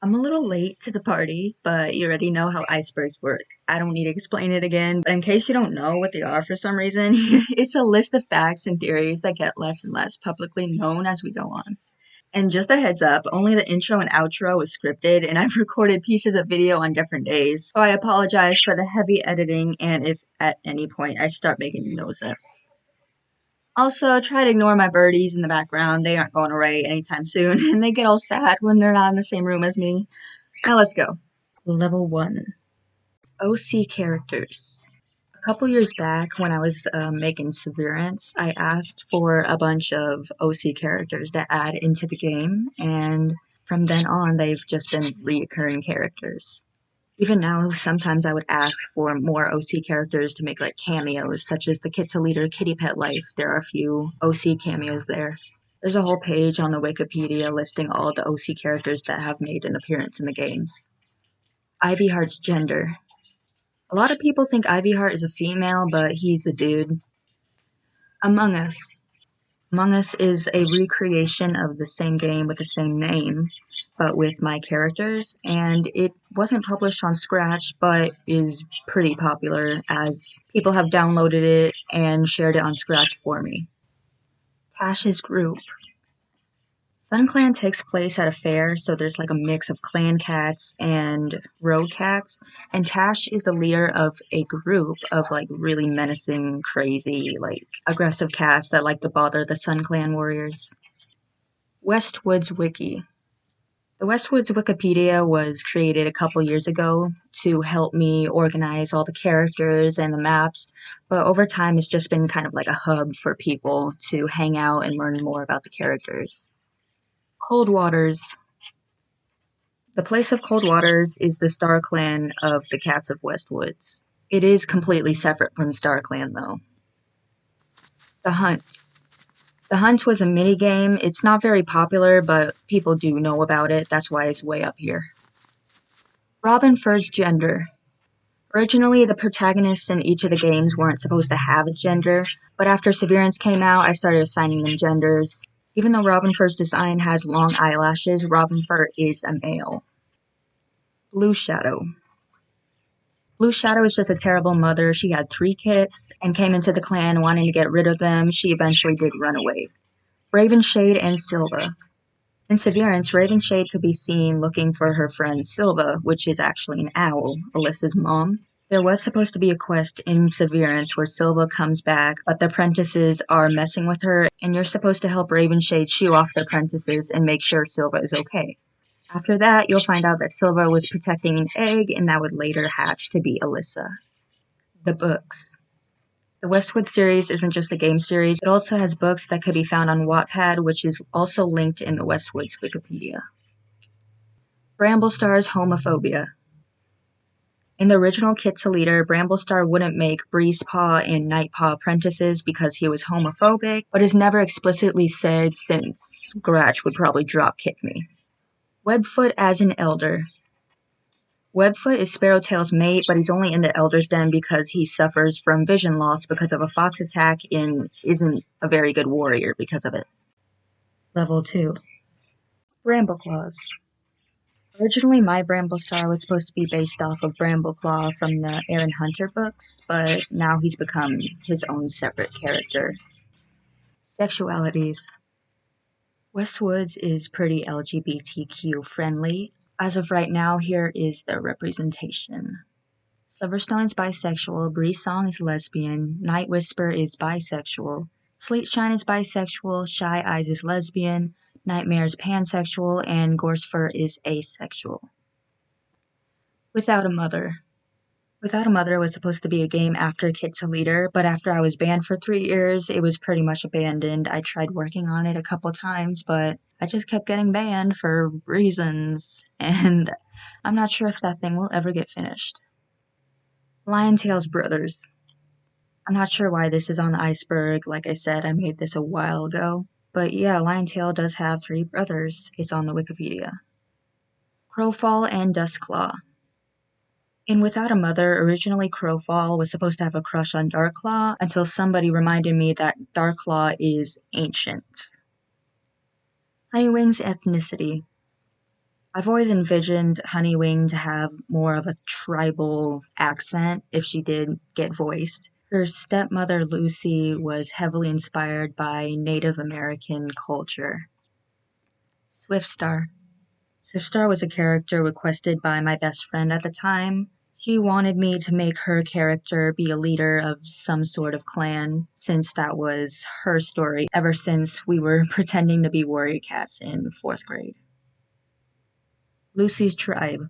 I'm a little late to the party, but you already know how icebergs work. I don't need to explain it again, but in case you don't know what they are for some reason, it's a list of facts and theories that get less and less publicly known as we go on. And just a heads up, only the intro and outro is scripted, and I've recorded pieces of video on different days, so I apologize for the heavy editing and if at any point I start making nose ups. Also, try to ignore my birdies in the background. They aren't going away anytime soon, and they get all sad when they're not in the same room as me. Now let's go. Level 1. OC characters. A couple years back, when I was making Severance, I asked for a bunch of OC characters to add into the game, and from then on, they've just been reoccurring characters. Even now, sometimes I would ask for more OC characters to make like cameos, such as the Kitsa Leader Kitty Pet Life. There are a few OC cameos there. There's a whole page on the Wikipedia listing all the OC characters that have made an appearance in the games. Ivyheart's gender. A lot of people think Ivyheart is a female, but he's a dude. Among Us. Among Us is a recreation of the same game with the same name, but with my characters, and it wasn't published on Scratch, but is pretty popular as people have downloaded it and shared it on Scratch for me. Tash's group. FunClan takes place at a fair, so there's like a mix of clan cats and road cats, and Tash is the leader of a group of like really menacing, crazy, like aggressive cats that like to bother the Sun Clan warriors. Westwoods Wiki. The Westwoods Wikipedia was created a couple years ago to help me organize all the characters and the maps, but over time it's just been kind of like a hub for people to hang out and learn more about the characters. Cold Waters. The place of Cold Waters is the Star Clan of the Cats of Westwoods. It is completely separate from Star Clan, though. The Hunt. The Hunt was a minigame. It's not very popular, but people do know about it. That's why it's way up here. Robin Fur's gender. Originally, the protagonists in each of the games weren't supposed to have a gender, but after Severance came out, I started assigning them genders. Even though Robin Fur's design has long eyelashes, Robin Fur is a male. Blue Shadow. Blue Shadow is just a terrible mother. She had 3 kids and came into the clan wanting to get rid of them. She eventually did run away. Ravenshade and Silva. In Severance, Ravenshade could be seen looking for her friend Silva, which is actually an owl, Alyssa's mom. There was supposed to be a quest in Severance where Silva comes back, but the apprentices are messing with her, and you're supposed to help Ravenshade shoo off the apprentices and make sure Silva is okay. After that, you'll find out that Silva was protecting an egg, and that would later hatch to be Alyssa. The books. The Westwood series isn't just a game series, it also has books that could be found on Wattpad, which is also linked in the Westwoods Wikipedia. Bramblestar's homophobia. In the original Kitsa Leader, Bramblestar wouldn't make Breezepaw and Nightpaw apprentices because he was homophobic, but is never explicitly said since Gratch would probably drop-kick me. Webfoot as an elder. Webfoot is Sparrowtail's mate, but he's only in the Elder's Den because he suffers from vision loss because of a fox attack and isn't a very good warrior because of it. Level 2. Brambleclaws. Originally, my Bramblestar was supposed to be based off of Brambleclaw from the Aaron Hunter books, but now he's become his own separate character. Sexualities. Westwoods is pretty LGBTQ friendly. As of right now, here is the representation. Silverstone is bisexual, Breesong is lesbian, Night Whisper is bisexual, Sleetshine is bisexual, Shy Eyes is lesbian, Nightmare is pansexual, and Gorsefur is asexual. Without a Mother. Without a Mother was supposed to be a game after Kitsa Leader, but after I was banned for 3 years, it was pretty much abandoned. I tried working on it a couple times, but I just kept getting banned for reasons, and I'm not sure if that thing will ever get finished. Liontail's brothers. I'm not sure why this is on the Iceberg. Like I said, I made this a while ago. But yeah, Liontail does have 3 brothers. It's on the Wikipedia. Crowfall and Duskclaw. In Without a Mother, originally Crowfall was supposed to have a crush on Darkclaw until somebody reminded me that Darkclaw is ancient. Honeywing's ethnicity. I've always envisioned Honeywing to have more of a tribal accent if she did get voiced. Her stepmother Lucy was heavily inspired by Native American culture. Swiftstar. Swiftstar was a character requested by my best friend at the time. He wanted me to make her character be a leader of some sort of clan, since that was her story ever since we were pretending to be warrior cats in 4th grade. Lucy's tribe.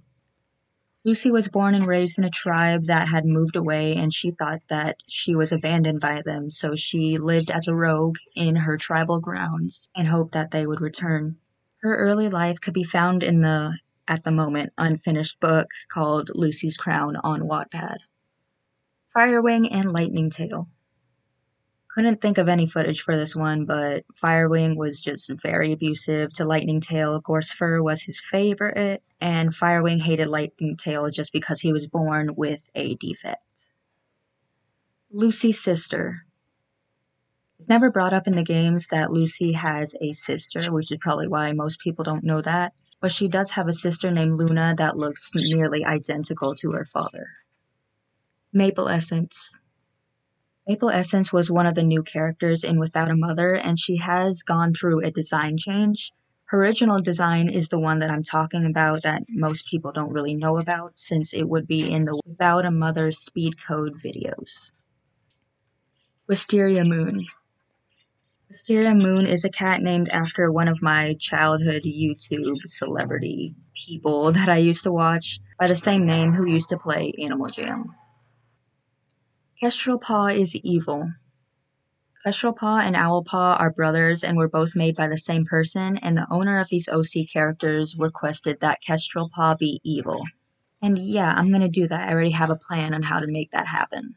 Lucy was born and raised in a tribe that had moved away, and she thought that she was abandoned by them, so she lived as a rogue in her tribal grounds and hoped that they would return. Her early life could be found in the, at the moment, unfinished book called Lucy's Crown on Wattpad. Firewing and Lightning Tail. Couldn't think of any footage for this one, but Firewing was just very abusive to Lightning Tail. Gorsefur was his favorite, and Firewing hated Lightning Tail just because he was born with a defect. Lucy's sister. It's never brought up in the games that Lucy has a sister, which is probably why most people don't know that, but she does have a sister named Luna that looks nearly identical to her father. Maple Essence. Maple Essence was one of the new characters in Without a Mother, and she has gone through a design change. Her original design is the one that I'm talking about that most people don't really know about, since it would be in the Without a Mother speed code videos. Wisteria Moon. Wisteria Moon is a cat named after one of my childhood YouTube celebrity people that I used to watch by the same name who used to play Animal Jam. Kestrel Paw is evil. Kestrel Paw and Owl Paw are brothers and were both made by the same person, and the owner of these OC characters requested that Kestrel Paw be evil. And yeah, I'm gonna do that. I already have a plan on how to make that happen.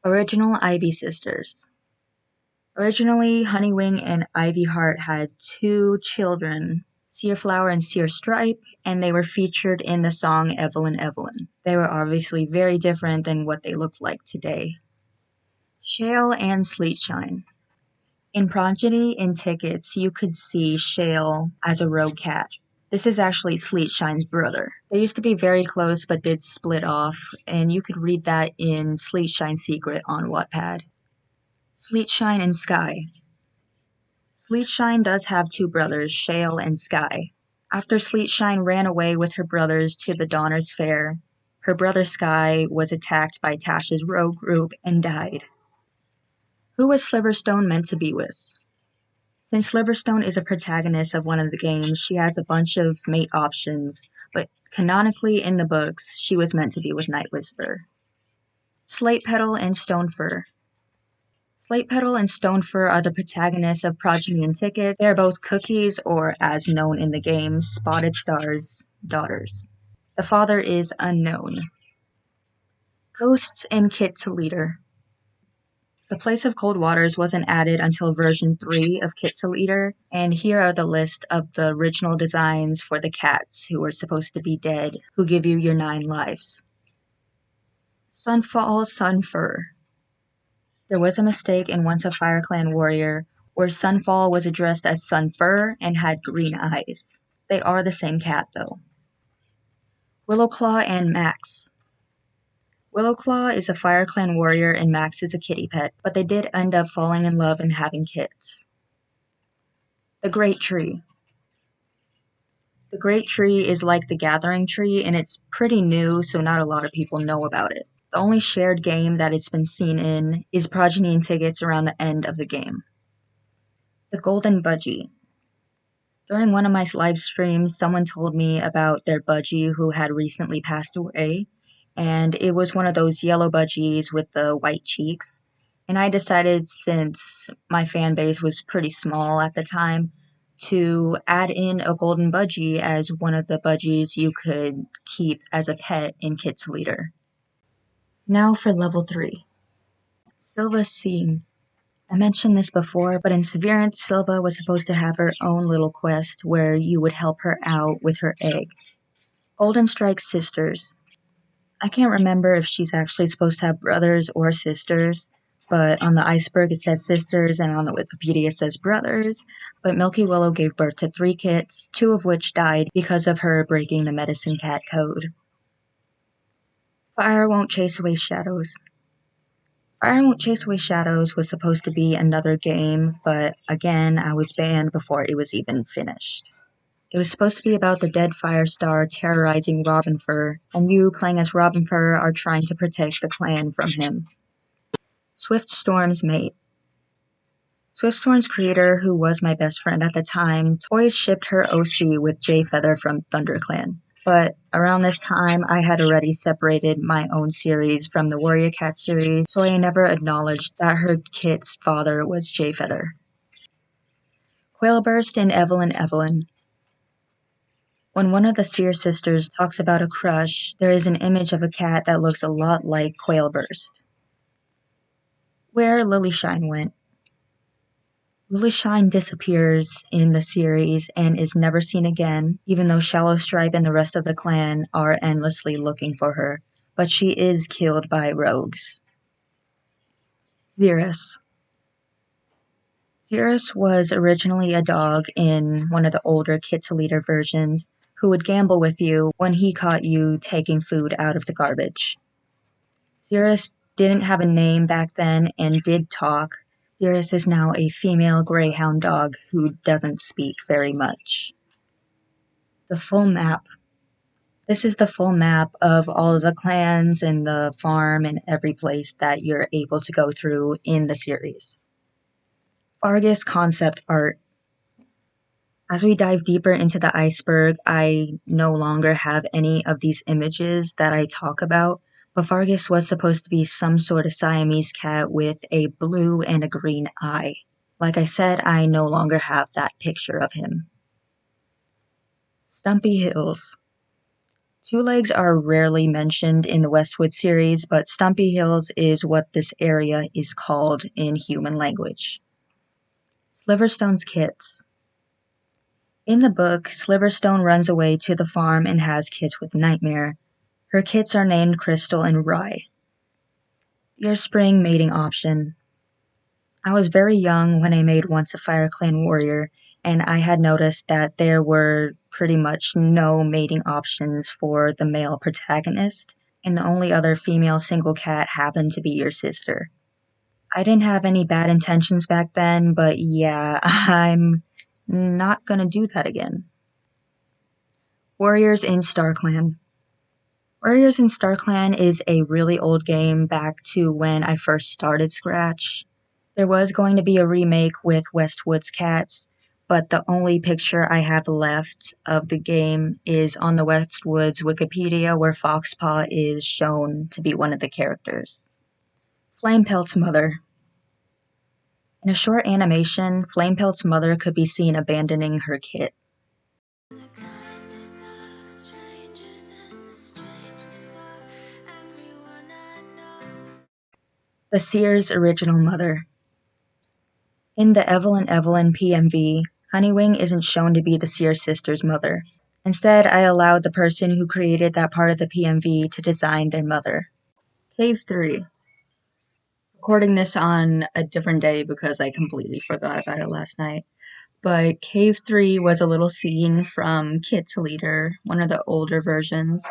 Original Ivy Sisters. Originally, Honeywing and Ivyheart had 2 children, Searflower and Searstripe, and they were featured in the song Evelyn Evelyn. They were obviously very different than what they look like today. Shale and Sleetshine. In Progeny in Tickets, you could see Shale as a rogue cat. This is actually Sleetshine's brother. They used to be very close but did split off, and you could read that in Sleetshine's Secret on Wattpad. Sleetshine and Sky. Sleetshine does have 2 brothers, Shale and Sky. After Sleetshine ran away with her brothers to the Donner's Fair, her brother Sky was attacked by Tasha's rogue group and died. Who was Sliverstone meant to be with? Since Sliverstone is a protagonist of one of the games, she has a bunch of mate options, but canonically in the books, she was meant to be with Night Whisperer. Slate Petal and Stonefur. Slate Petal and Stonefur are the protagonists of Progeny and Ticket. They are both Cookies, or as known in the game, Spotted Star's daughters. The father is unknown. Ghosts and Kit to Leader. The Place of Cold Waters wasn't added until version 3 of Kit to Leader, and here are the list of the original designs for the cats who were supposed to be dead, who give you your 9 lives. Sunfall, Sunfur. There was a mistake in Once a Fire Clan Warrior, where Sunfall was addressed as Sunfur and had green eyes. They are the same cat, though. Willowclaw and Max. Willowclaw is a Fire Clan warrior and Max is a kitty pet, but they did end up falling in love and having kids. The Great Tree. The Great Tree is like the Gathering Tree, and it's pretty new, so not a lot of people know about it. The only shared game that it's been seen in is Progeny and Tickets around the end of the game. The Golden Budgie. During one of my live streams, someone told me about their budgie who had recently passed away, and it was one of those yellow budgies with the white cheeks. And I decided, since my fan base was pretty small at the time, to add in a golden budgie as one of the budgies you could keep as a pet in Kit's Leader. Now for level 3. Silva Scene. I mentioned this before, but in Severance, Silva was supposed to have her own little quest where you would help her out with her egg. Golden Strike's sisters. I can't remember if she's actually supposed to have brothers or sisters, but on the Iceberg it says sisters, and on the Wikipedia it says brothers. But Milky Willow gave birth to 3 kits, 2 of which died because of her breaking the medicine cat code. Fire Won't Chase Away Shadows. Fire Won't Chase Away Shadows was supposed to be another game, but again, I was banned before it was even finished. It was supposed to be about the dead Firestar terrorizing Robinfur, and you, playing as Robinfur, are trying to protect the clan from him. Swiftstorm's Mate. Swiftstorm's creator, who was my best friend at the time, always shipped her OC with Jayfeather from ThunderClan. But around this time, I had already separated my own series from the Warrior Cat series, so I never acknowledged that her kit's father was Jayfeather. Quailburst and Evelyn. When one of the Seer sisters talks about a crush, there is an image of a cat that looks a lot like Quailburst. Where Lilyshine Went. Lilyshine disappears in the series and is never seen again, even though Shallowstripe and the rest of the clan are endlessly looking for her, but she is killed by rogues. Xerus. Xerus was originally a dog in one of the older Kitty versions, who would gamble with you when he caught you taking food out of the garbage. Xerus didn't have a name back then and did talk. Xerus is now a female greyhound dog who doesn't speak very much. The full map. This is the full map of all of the clans and the farm and every place that you're able to go through in the series. Fargus concept art. As we dive deeper into the Iceberg, I no longer have any of these images that I talk about, but Fargus was supposed to be some sort of Siamese cat with a blue and a green eye. Like I said, I no longer have that picture of him. Stumpy Hills. Two Legs are rarely mentioned in the Westwood series, but Stumpy Hills is what this area is called in human language. Sliverstone's Kits. In the book, Sliverstone runs away to the farm and has kids with Nightmare. Her kits are named Crystal and Rye. Your spring mating option. I was very young when I made Once a Fire Clan Warrior, and I had noticed that there were pretty much no mating options for the male protagonist, and the only other female single cat happened to be your sister. I didn't have any bad intentions back then, but yeah, I'm not gonna do that again. Warriors in StarClan. Warriors in StarClan is a really old game back to when I first started Scratch. There was going to be a remake with Westwood's cats, but the only picture I have left of the game is on the Westwood's Wikipedia, where Foxpaw is shown to be one of the characters. Flamepelt's mother. In a short animation, Flamepelt's mother could be seen abandoning her kit. The Seer's original mother. In the Evelyn PMV, Honeywing isn't shown to be the Seer sister's mother. Instead, I allowed the person who created that part of the PMV to design their mother. Cave 3. Recording this on a different day because I completely forgot about it last night. But Cave 3 was a little scene from Kit's Leader, one of the older versions.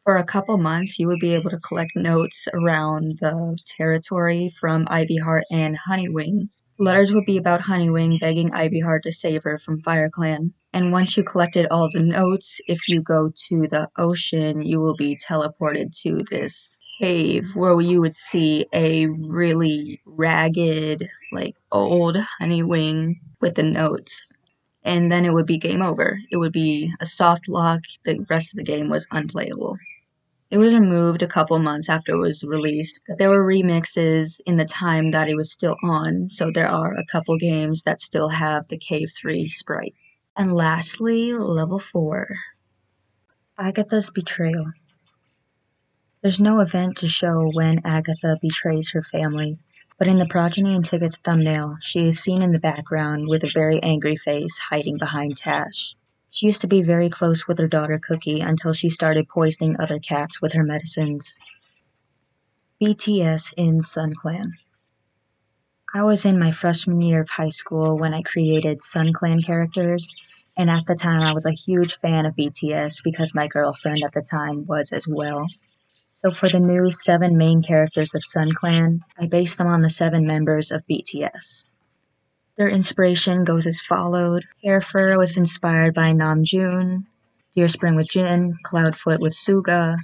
For a couple months, you would be able to collect notes around the territory from Ivyheart and Honeywing. Letters would be about Honeywing begging Ivyheart to save her from FireClan. And once you collected all the notes, if you go to the ocean, you will be teleported to this cave where you would see a really ragged, old Honeywing with the notes. And then it would be game over. It would be a soft lock. The rest of the game was unplayable. It was removed a couple months after it was released, but there were remixes in the time that it was still on, so there are a couple games that still have the Cave 3 sprite. And lastly, level 4. Agatha's Betrayal. There's no event to show when Agatha betrays her family, but in the Progeny and Tickets thumbnail, she is seen in the background with a very angry face hiding behind Tash. She used to be very close with her daughter Cookie until she started poisoning other cats with her medicines. BTS in SunClan. I was in my freshman year of high school when I created Sun Clan characters, and at the time I was a huge fan of BTS because my girlfriend at the time was as well. So for the new 7 main characters of Sun Clan, I based them on the 7 members of BTS. Their inspiration goes as followed. Hairfur was inspired by Namjoon, Deerspring with Jin, Cloudfoot with Suga,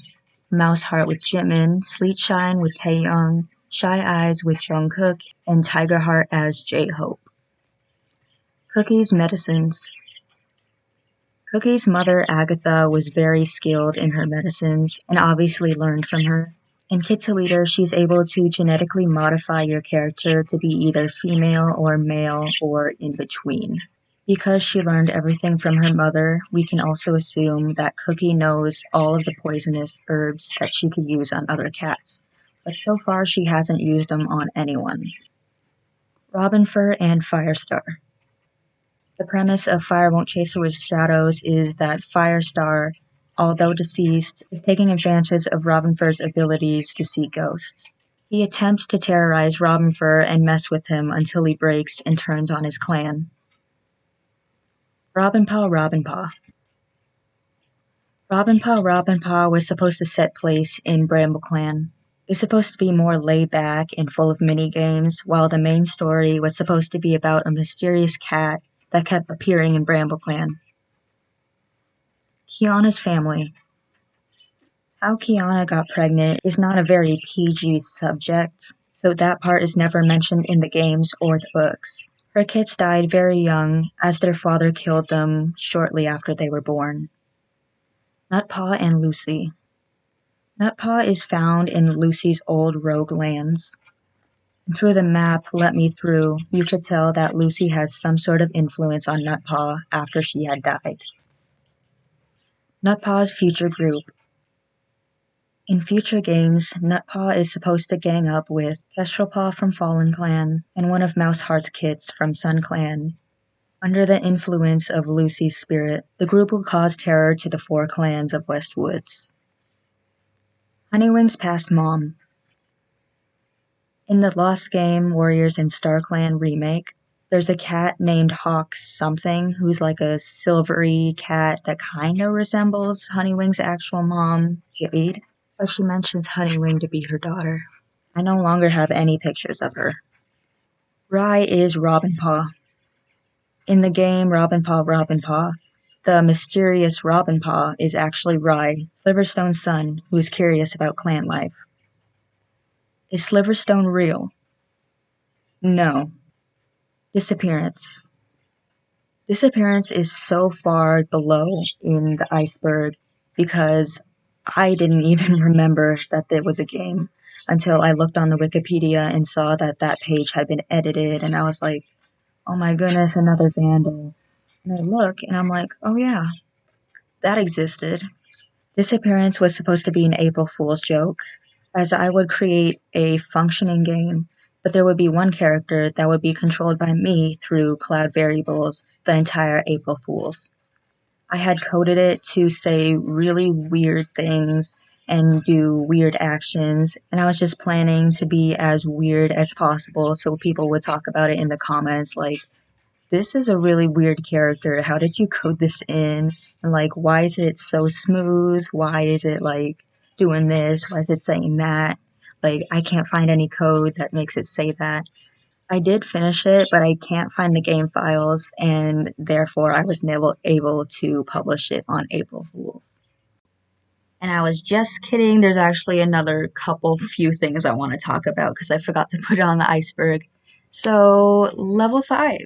Mouseheart with Jimin, Sleetshine with Taeyoung, Shy Eyes with Jungkook, and Tigerheart as J-Hope. Cookie's medicines. Cookie's mother, Agatha, was very skilled in her medicines and obviously learned from her. In Kid to Leader, she's able to genetically modify your character to be either female or male or in between. Because she learned everything from her mother, we can also assume that Cookie knows all of the poisonous herbs that she could use on other cats. But so far, she hasn't used them on anyone. Robinfur and Firestar. The premise of Fire Won't Chase Away Shadows is that Firestar, although deceased, is taking advantage of Robinfur's abilities to see ghosts. He attempts to terrorize Robinfur and mess with him until he breaks and turns on his clan. Robinpaw Robinpaw. Robinpaw was supposed to set place in BrambleClan. It was supposed to be more laid back and full of mini games, while the main story was supposed to be about a mysterious cat that kept appearing in BrambleClan. Kiana's family. How Kiana got pregnant is not a very PG subject, so that part is never mentioned in the games or the books. Her kids died very young, as their father killed them shortly after they were born. Nutpaw and Lucy. Nutpaw is found in Lucy's old rogue lands. And through the map Let Me Through, you could tell that Lucy has some sort of influence on Nutpaw after she had died. Nutpaw's future group. In future games, Nutpaw is supposed to gang up with Kestrelpaw from Fallen Clan and one of Mouseheart's kids from Sun Clan. Under the influence of Lucy's spirit, the group will cause terror to the 4 clans of West Woods. Honeywing's past mom. In the Lost Game Warriors and StarClan remake, there's a cat named Hawk something who's like a silvery cat that kinda resembles Honeywing's actual mom, Jade, but she mentions Honeywing to be her daughter. I no longer have any pictures of her. Rye is Robinpaw. In the game Robinpaw, the mysterious Robinpaw is actually Rye, Sliverstone's son, who is curious about clan life. Is Sliverstone real? No. Disappearance. Disappearance is so far below in the Iceberg because I didn't even remember that there was a game until I looked on the Wikipedia and saw that that page had been edited, and I was like, oh my goodness, another vandal. And I look and I'm like, oh yeah, that existed. Disappearance was supposed to be an April Fool's joke, as I would create a functioning game, but there would be one character that would be controlled by me through cloud variables the entire April Fools. I had coded it to say really weird things and do weird actions, and I was just planning to be as weird as possible so people would talk about it in the comments like, this is a really weird character. How did you code this in? And like, why is it so smooth? Why is it like doing this? Why is it saying that? Like, I can't find any code that makes it say that. I did finish it, but I can't find the game files, and therefore I was never able to publish it on April Fools. And I was just kidding. There's actually another few things I want to talk about because I forgot to put it on the iceberg. So, level 5.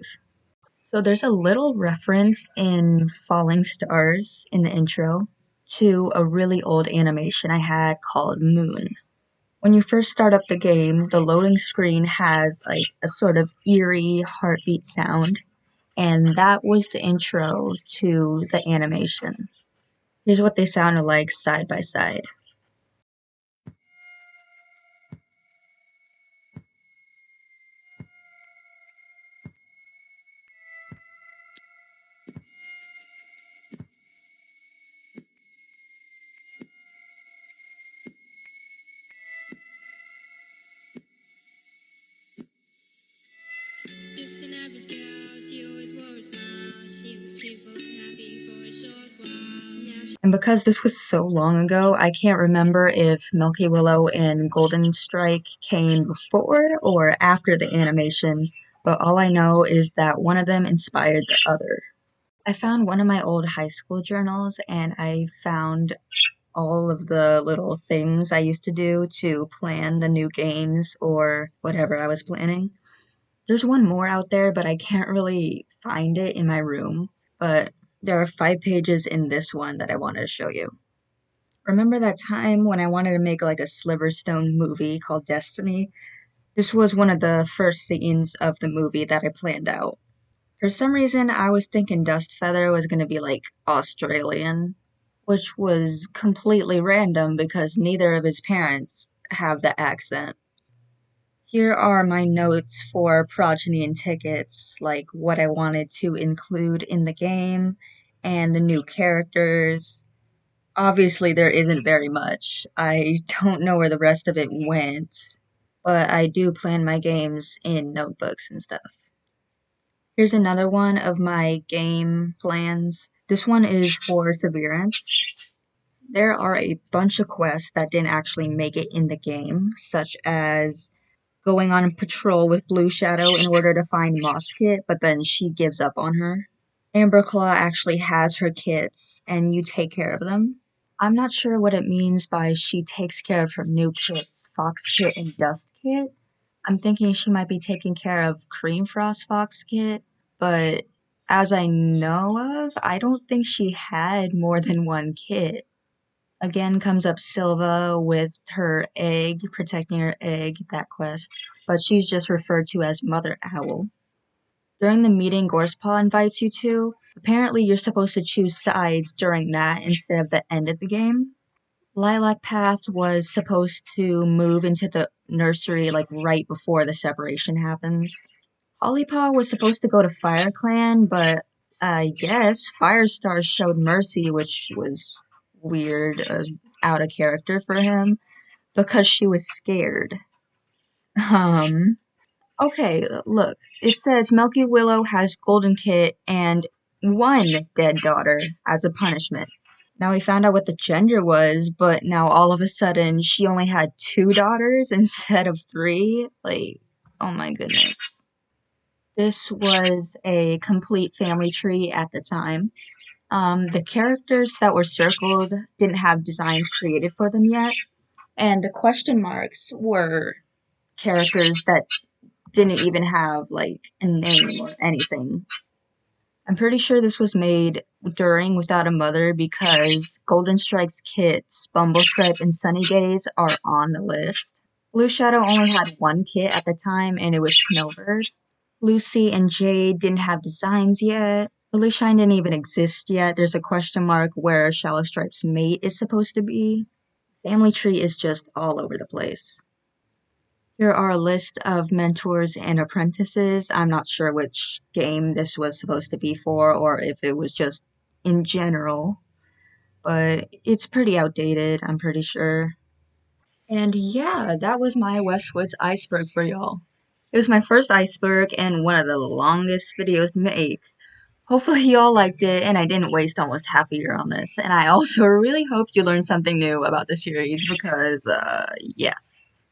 So there's a little reference in Falling Stars in the intro to a really old animation I had called Moon. When you first start up the game, the loading screen has like a sort of eerie heartbeat sound, and that was the intro to the animation. Here's what they sounded like side by side. And because this was so long ago, I can't remember if Milky Willow and Golden Strike came before or after the animation, but all I know is that one of them inspired the other. I found one of my old high school journals and I found all of the little things I used to do to plan the new games or whatever I was planning. There's one more out there, but I can't really find it in my room. But there are 5 pages in this one that I wanted to show you. Remember that time when I wanted to make like a Sliverstone movie called Destiny? This was one of the first scenes of the movie that I planned out. For some reason, I was thinking Dustfeather was going to be like Australian, which was completely random because neither of his parents have the accent. Here are my notes for Progeny and Tickets, like what I wanted to include in the game and the new characters. Obviously, there isn't very much. I don't know where the rest of it went, but I do plan my games in notebooks and stuff. Here's another one of my game plans. This one is for Perseverance. There are a bunch of quests that didn't actually make it in the game, such as going on patrol with Blue Shadow in order to find Moss Kit, but then she gives up on her. Amberclaw actually has her kits, and you take care of them. I'm not sure what it means by she takes care of her new kits, Fox Kit and Dust Kit. I'm thinking she might be taking care of Cream Frost Fox Kit, but as I know of, I don't think she had more than one kit. Again comes up Silva with her egg, protecting her egg, that quest, but she's just referred to as Mother Owl. During the meeting Gorsepaw invites you to, apparently you're supposed to choose sides during that instead of the end of the game. Lilac Path was supposed to move into the nursery like right before the separation happens. Hollypaw was supposed to go to Fire Clan, but I guess Firestar showed mercy, which was weird, out of character for him, because she was scared. Um, okay, look, it says Milky Willow has Golden Kit and one dead daughter as a punishment. Now we found out what the gender was, but now all of a sudden she only had 2 daughters instead of 3. Like, oh my goodness. This was a complete family tree at the time. The characters that were circled didn't have designs created for them yet, and the question marks were characters that didn't even have like a name or anything. I'm pretty sure this was made during Without a Mother because Golden Strike's kits, Bumblestripe and Sunny Days, are on the list. Blue Shadow only had one kit at the time, and it was Snowbird. Lucy and Jade didn't have designs yet. Lily Shine didn't even exist yet. There's a question mark where Shallow Stripe's mate is supposed to be. Family tree is just all over the place. Here are a list of mentors and apprentices. I'm not sure which game this was supposed to be for or if it was just in general, but it's pretty outdated, I'm pretty sure. And yeah, that was my Westwood's Iceberg for y'all. It was my first Iceberg and one of the longest videos to make. Hopefully y'all liked it and I didn't waste almost half a year on this. And I also really hope you learned something new about the series because, yes.